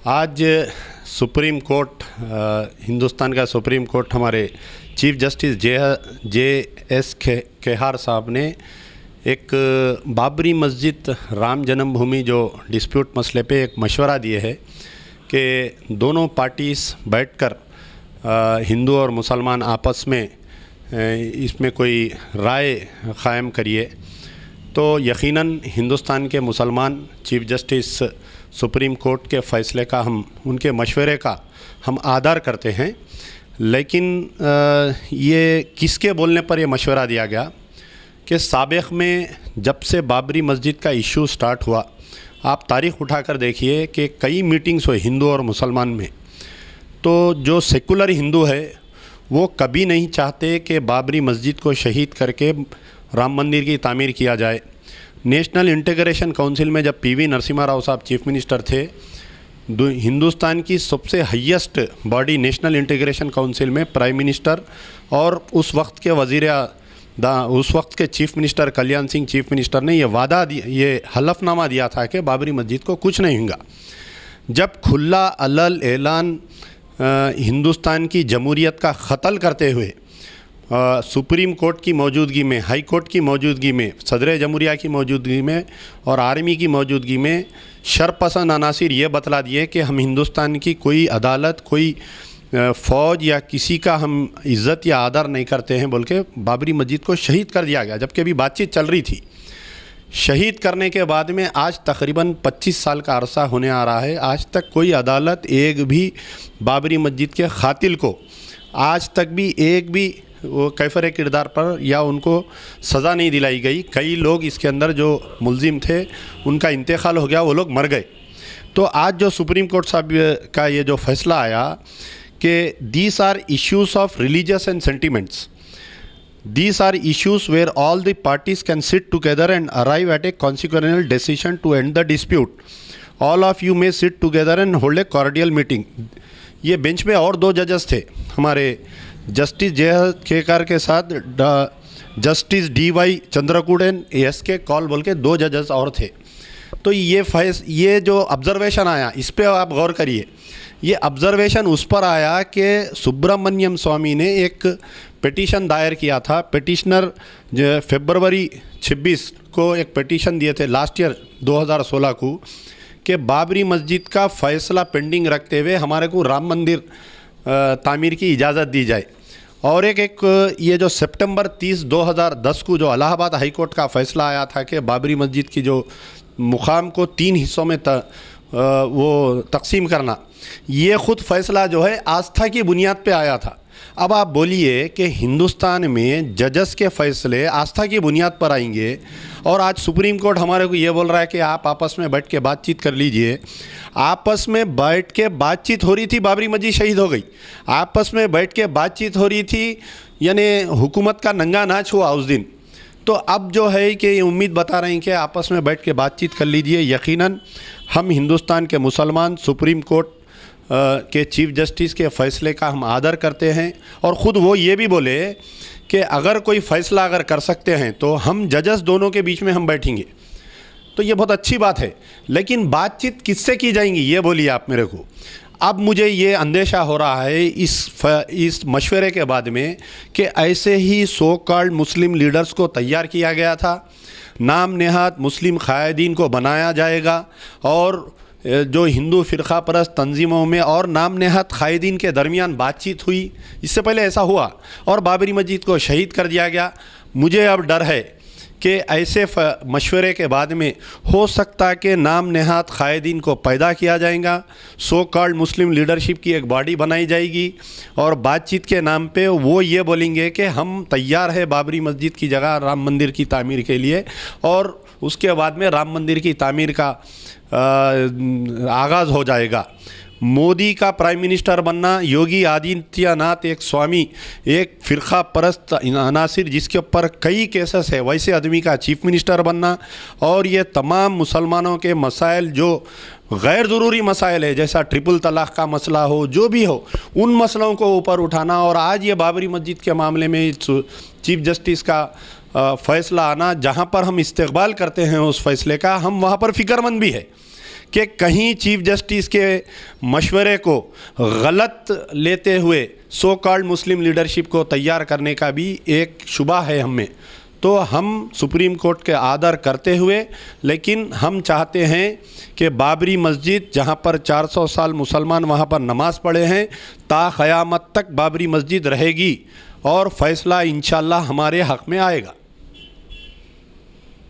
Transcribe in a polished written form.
आज supreme court Hindustan का supreme court हमारे चीफ जस्टिस जे एस खेहार साहब ने एक बाबरी मस्जिद राम जन्मभूमि जो डिस्प्यूट मसले पे एक मशवरा दिए है कि दोनों पार्टीज़ बैठकर हिंदू और मुसलमान आपस में इसमें कोई राय क़ायम करिए। तो यकीनन हिंदुस्तान के मुसलमान चीफ जस्टिस सुप्रीम कोर्ट के फ़ैसले का उनके मशवरे का हम आदर करते हैं। लेकिन ये किसके बोलने पर यह मशवरा दिया गया कि साबिक़ में जब से बाबरी मस्जिद का इशू स्टार्ट हुआ, आप तारीख़ उठाकर देखिए कि कई मीटिंग्स हुए हिंदू और मुसलमान में। तो जो सेकुलर हिंदू है वो कभी नहीं चाहते कि बाबरी मस्जिद को शहीद करके राम मंदिर की तामीर किया जाए। नेशनल इंटीग्रेशन काउंसिल में जब पीवी नरसिम्हा राव साहब चीफ मिनिस्टर थे, हिंदुस्तान की सबसे highest body national integration council में प्राइम मिनिस्टर और उस वक्त के chief minister Kalyan Singh chief minister ने ये हलफनामा दिया था कि बाबरी मस्जिद को कुछ नहीं होगा। जब खुला अलल ऐलान हिंदुस्तान की जमहूरियत का क़त्ल करते हुए सुप्रीम कोर्ट की मौजूदगी में, हाई कोर्ट की मौजूदगी में, सदर जमहूरिया की मौजूदगी में और आर्मी की मौजूदगी में शरपसंद अनासिर ये बतला दिए कि हम हिंदुस्तान की कोई अदालत, कोई फ़ौज या किसी का हम इज़्ज़त या आदर नहीं करते हैं बोल के बाबरी मस्जिद को शहीद कर दिया गया। जबकि अभी बातचीत चल रही थी। शहीद करने के बाद में आज तकरीबन 25 साल का अरसा होने आ रहा है, आज तक कोई अदालत एक भी बाबरी मस्जिद के क़ातिल को आज तक भी एक भी वो कैफर किरदार पर या उनको सज़ा नहीं दिलाई गई। कई लोग इसके अंदर जो मुलजिम थे उनका इंतकाल हो गया, वो लोग मर गए। तो आज जो सुप्रीम कोर्ट साहब का ये जो फैसला आया कि these are issues of religious and sentiments, these are issues where all the parties can sit together and arrive at a consequential decision to end the dispute. All of you may sit together and hold a cordial meeting. ये bench में और दो जजेस थे हमारे justice J Khehar के साथ justice DY Chandrachud and SK Kaul बोल के दो जजेस और थे। तो ये जो ऑब्जर्वेशन आया इस पर आप गौर करिए। ये ऑब्जर्वेशन उस पर आया कि सुब्रमण्यम स्वामी ने एक पिटीशन दायर किया था। पिटिशनर फरवरी 26 को एक पिटीशन दिए थे लास्ट ईयर 2016 को कि बाबरी मस्जिद का फ़ैसला पेंडिंग रखते हुए हमारे को राम मंदिर तामीर की इजाज़त दी जाए। और एक ये जो सितंबर 30 2010 को जो इलाहाबाद हाई कोर्ट का फ़ैसला आया था कि बाबरी मस्जिद की जो मुकाम को 3 हिस्सों में वो तकसीम करना, ये ख़ुद फ़ैसला जो है आस्था की बुनियाद पे आया था। अब आप बोलिए कि हिंदुस्तान में जजेस के फ़ैसले आस्था की बुनियाद पर आएंगे और आज सुप्रीम कोर्ट हमारे को ये बोल रहा है कि आप आपस में बैठ के बातचीत कर लीजिए। आपस में बैठ के बातचीत हो रही थी, बाबरी मस्जिद शहीद हो गई। आपस में बैठ के बातचीत हो रही थी, यानी हुकूमत का नंगा नाच हुआ उस दिन। तो अब जो है कि ये उम्मीद बता रहे हैं कि आपस में बैठ के बातचीत कर लीजिए। यकीनन हम हिंदुस्तान के मुसलमान सुप्रीम कोर्ट के चीफ जस्टिस के फ़ैसले का हम आदर करते हैं और ख़ुद वो ये भी बोले कि अगर कोई फ़ैसला अगर कर सकते हैं तो हम जजेस दोनों के बीच में हम बैठेंगे। तो ये बहुत अच्छी बात है, लेकिन बातचीत किससे की जाएंगी ये बोलिए आप मेरे को। अब मुझे ये अंदेशा हो रहा है इस मशवरे के बाद में कि ऐसे ही सो कॉल्ड मुस्लिम लीडर्स को तैयार किया गया था, नाम नेहात मुस्लिम क़ायदीन को बनाया जाएगा और जो हिंदू फ़िरक़ा परस्त तंजीमों में और नाम नेहात क़ायदीन के दरमियान बातचीत हुई। इससे पहले ऐसा हुआ और बाबरी मस्जिद को शहीद कर दिया गया। मुझे अब डर है कि ऐसे मशवरे के बाद में हो सकता है कि नाम नेहात क़ायदीन को पैदा किया जाएगा, सो कॉल्ड मुस्लिम लीडरशिप की एक बॉडी बनाई जाएगी और बातचीत के नाम पे वो ये बोलेंगे कि हम तैयार है बाबरी मस्जिद की जगह राम मंदिर की तामीर के लिए, और उसके बाद में राम मंदिर की तामीर का आगाज़ हो जाएगा। मोदी का प्राइम मिनिस्टर बनना, योगी आदित्यनाथ एक स्वामी, एक फ़िरक़ा परस्त अनासिर जिसके ऊपर कई केसेस है, वैसे आदमी का चीफ मिनिस्टर बनना और ये तमाम मुसलमानों के मसाइल जो गैर ज़रूरी मसाइल है, जैसा ट्रिपल तलाक़ का मसला हो, जो भी हो, उन मसलों को ऊपर उठाना और आज ये बाबरी मस्जिद के मामले में चीफ जस्टिस का फ़ैसला आना, जहाँ पर हम इस्तक़बाल करते हैं उस फ़ैसले का, हम वहाँ पर फ़िक्रमंद भी है कि कहीं चीफ जस्टिस के मशवरे को गलत लेते हुए सो कॉल्ड मुस्लिम लीडरशिप को तैयार करने का भी एक शुबा है हमें। तो हम सुप्रीम कोर्ट के आदर करते हुए, लेकिन हम चाहते हैं कि बाबरी मस्जिद जहाँ पर 400 साल मुसलमान वहाँ पर नमाज़ पढ़े हैं, ता क़यामत तक बाबरी मस्जिद रहेगी और फ़ैसला इंशाअल्लाह हमारे हक़ में आएगा।